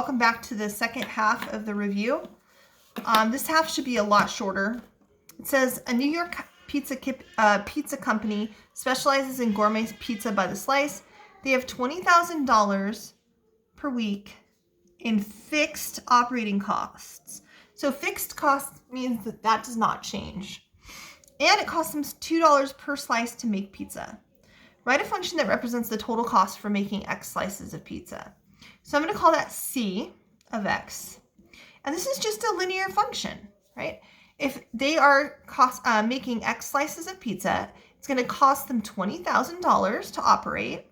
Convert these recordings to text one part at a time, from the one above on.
Welcome back to the second half of the review. This half should be a lot shorter. It says a New York pizza company specializes in gourmet pizza by the slice. They have $20,000 per week in fixed operating costs. So fixed costs means that does not change. And it costs them $2 per slice to make pizza. Write a function that represents the total cost for making X slices of pizza. So I'm going to call that C of X. And this is just a linear function, right? If they are making X slices of pizza, it's going to cost them $20,000 to operate.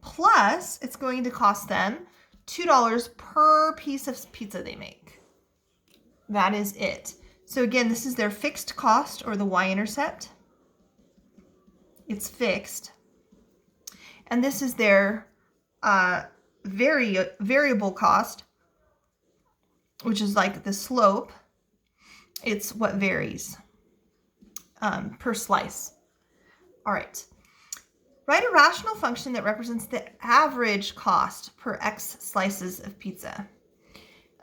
Plus, it's going to cost them $2 per piece of pizza they make. That is it. So again, this is their fixed cost, or the y-intercept. It's fixed. And this is their variable cost, which is like the slope. It's what varies per slice. All right. Write a rational function that represents the average cost per X slices of pizza.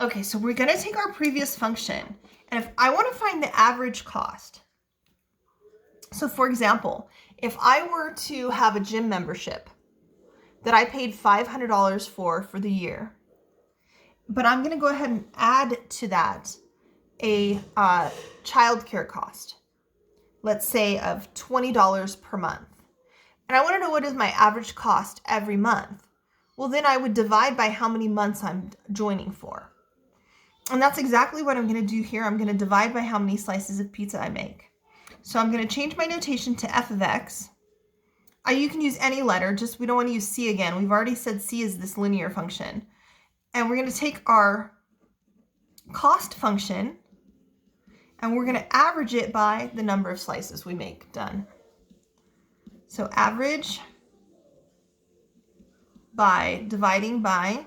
Okay, so we're going to take our previous function, and if I want to find the average cost, so for example, if I were to have a gym membership that I paid $500 for the year, but I'm going to go ahead and add to that a childcare cost, let's say of $20 per month. And I want to know what is my average cost every month. Well, then I would divide by how many months I'm joining for. And that's exactly what I'm going to do here. I'm going to divide by how many slices of pizza I make. So I'm going to change my notation to f of x. You can use any letter, just we don't want to use c again. We've already said c is this linear function. And we're going to take our cost function and we're going to average it by the number of slices we make. Done. So average by dividing by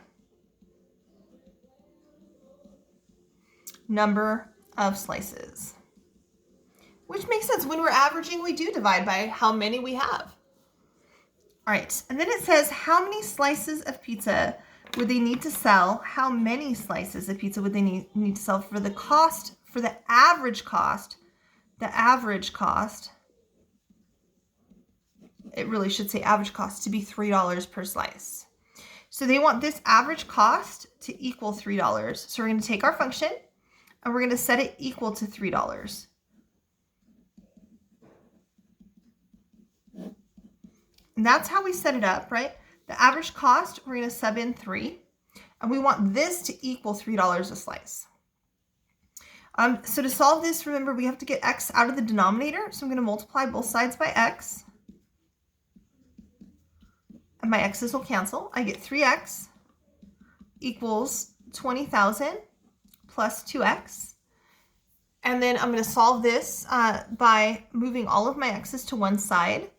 number of slices. Which makes sense. When we're averaging, we do divide by how many we have. All right, and then it says how many slices of pizza would they need to sell? How many slices of pizza would they need to sell for the cost, for the average cost? The average cost, it really should say average cost, to be $3 per slice. So they want this average cost to equal $3. So we're going to take our function and we're going to set it equal to $3. And that's how we set it up, right? The average cost, we're going to sub in 3. And we want this to equal $3 a slice. So to solve this, remember, we have to get x out of the denominator. So I'm going to multiply both sides by x. And my x's will cancel. I get 3x equals 20,000 plus 2x. And then I'm going to solve this by moving all of my x's to one side.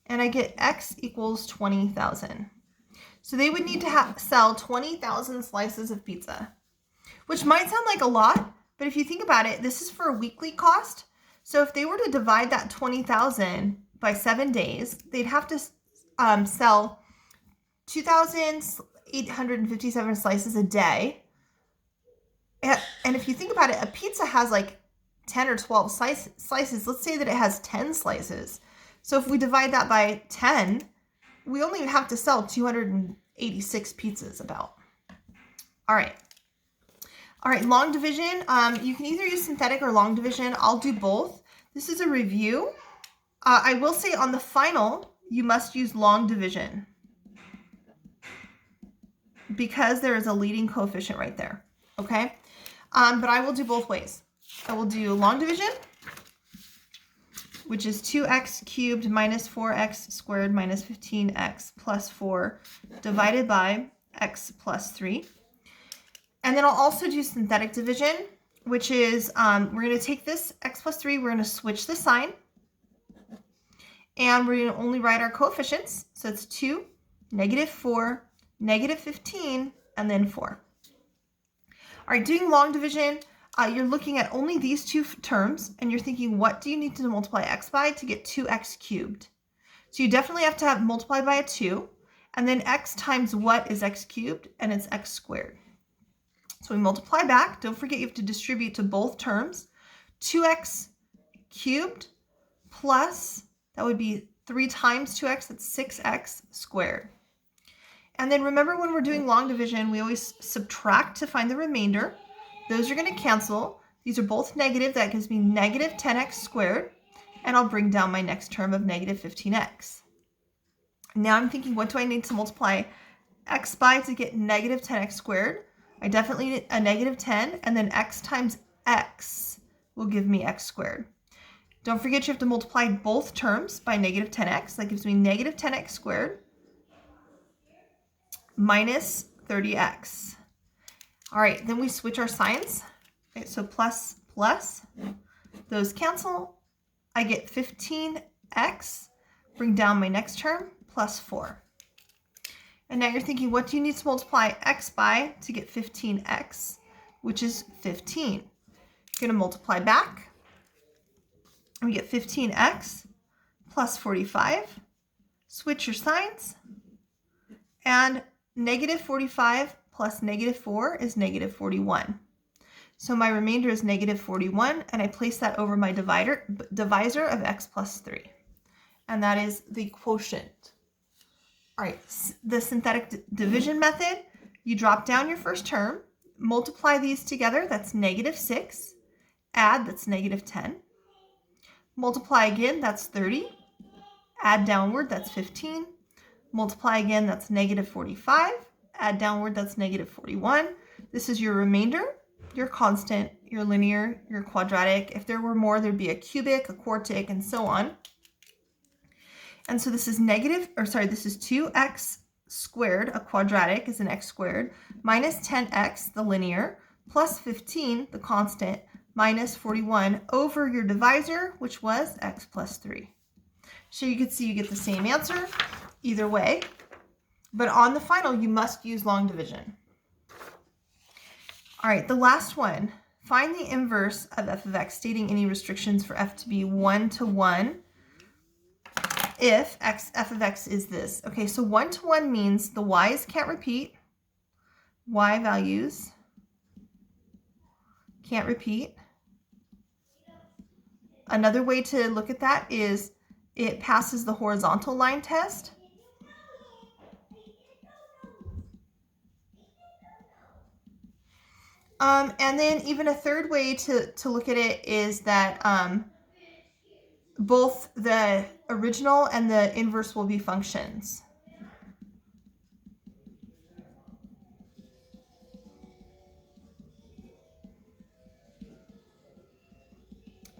And I get x equals 20,000. So they would need to sell 20,000 slices of pizza, which might sound like a lot, but if you think about it, this is for a weekly cost. So if they were to divide that 20,000 by 7 days, they'd have to sell 2,857 slices a day. And if you think about it, a pizza has like 10 or 12 slices. Let's say that it has 10 slices. So if we divide that by 10, we only have to sell 286 pizzas about. All right, long division. You can either use synthetic or long division. I'll do both. This is a review. I will say on the final, you must use long division because there is a leading coefficient right there, okay? But I will do both ways. I will do long division, which is 2x cubed minus 4x squared minus 15x plus 4 divided by x plus 3. And then I'll also do synthetic division, which is we're going to take this x plus 3, we're going to switch the sign, and we're going to only write our coefficients. So it's 2, negative 4, negative 15, and then 4. All right, doing long division, you're looking at only these two terms, and you're thinking, what do you need to multiply x by to get 2x cubed? So you definitely have to multiply by a 2, And then x times what is x cubed? And it's x squared. So we multiply back. Don't forget you have to distribute to both terms. 2x cubed plus, that would be 3 times 2x, that's 6x squared. And then remember, when we're doing long division, we always subtract to find the remainder. Those are going to cancel. These are both negative. That gives me negative 10x squared. And I'll bring down my next term of negative 15x. Now I'm thinking, what do I need to multiply x by to get negative 10x squared? I definitely need a negative 10, and then x times x will give me x squared. Don't forget you have to multiply both terms by negative 10x. That gives me negative 10x squared minus 30x. All right, then we switch our signs. Okay, so plus, plus, those cancel. I get 15x, bring down my next term, plus 4. And now you're thinking, what do you need to multiply x by to get 15x, which is 15? You're going to multiply back. And we get 15x plus 45. Switch your signs. And negative 45 plus negative 4 is negative 41. So my remainder is negative 41, and I place that over my divisor of x plus 3. And that is the quotient. All right, the synthetic division method, you drop down your first term, multiply these together, that's negative 6. Add, that's negative 10. Multiply again, that's 30. Add downward, that's 15. Multiply again, that's negative 45. Add downward, that's negative 41. This is your remainder, your constant, your linear, your quadratic. If there were more, there'd be a cubic, a quartic, and so on. And so this is this is 2x squared, a quadratic is an x squared, minus 10x, the linear, plus 15, the constant, minus 41 over your divisor, which was x plus 3. So you can see you get the same answer either way, but on the final, you must use long division. All right, the last one. Find the inverse of f of x, stating any restrictions for f to be 1 to 1 if f of x is this. Okay, so 1 to 1 means the y's can't repeat. Y values can't repeat. Another way to look at that is it passes the horizontal line test. And then even a third way to look at it is that both the original and the inverse will be functions.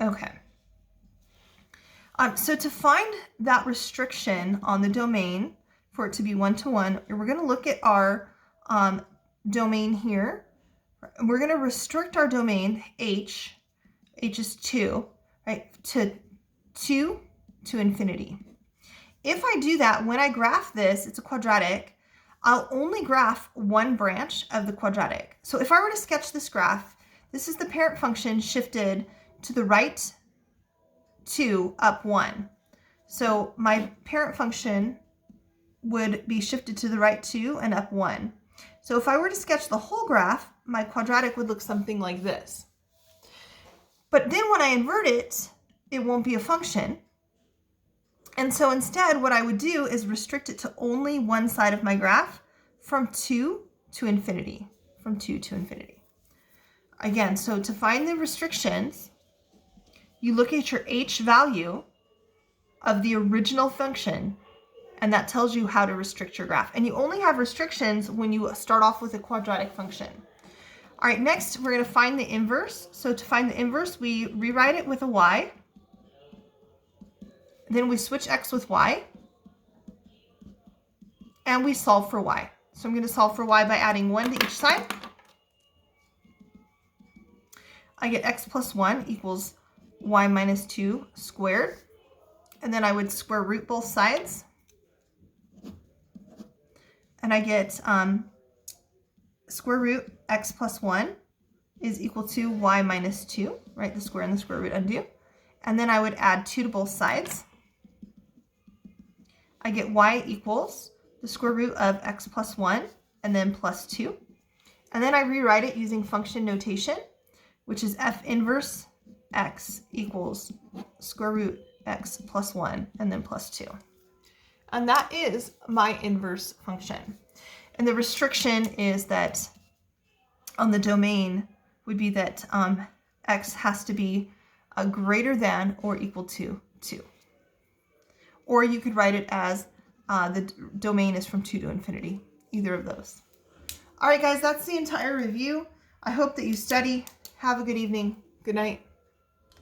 Okay. So to find that restriction on the domain for it to be 1 to 1, we're going to look at our domain here. We're going to restrict our domain h is 2, right, to 2 to infinity. If I do that, when I graph this, it's a quadratic, I'll only graph one branch of the quadratic. So if I were to sketch this graph, this is the parent function shifted to the right 2, up 1. So my parent function would be shifted to the right 2 and up 1. So if I were to sketch the whole graph, my quadratic would look something like this. But then when I invert it, it won't be a function. And so instead, what I would do is restrict it to only one side of my graph from 2 to infinity, from 2 to infinity. Again, so to find the restrictions, you look at your h value of the original function, and that tells you how to restrict your graph. And you only have restrictions when you start off with a quadratic function. All right, next we're going to find the inverse. So to find the inverse, we rewrite it with a y. Then we switch x with y. And we solve for y. So I'm going to solve for y by adding 1 to each side. I get x plus 1 equals y minus 2 squared. And then I would square root both sides. And I get square root x plus 1 is equal to y minus 2, right? The square and the square root undo. And then I would add 2 to both sides. I get y equals the square root of x plus 1 and then plus 2. And then I rewrite it using function notation, which is f inverse x equals square root x plus 1 and then plus 2. And that is my inverse function. And the restriction is that on the domain would be that x has to be greater than or equal to 2. Or you could write it as the domain is from 2 to infinity, either of those. All right, guys, that's the entire review. I hope that you study. Have a good evening. Good night.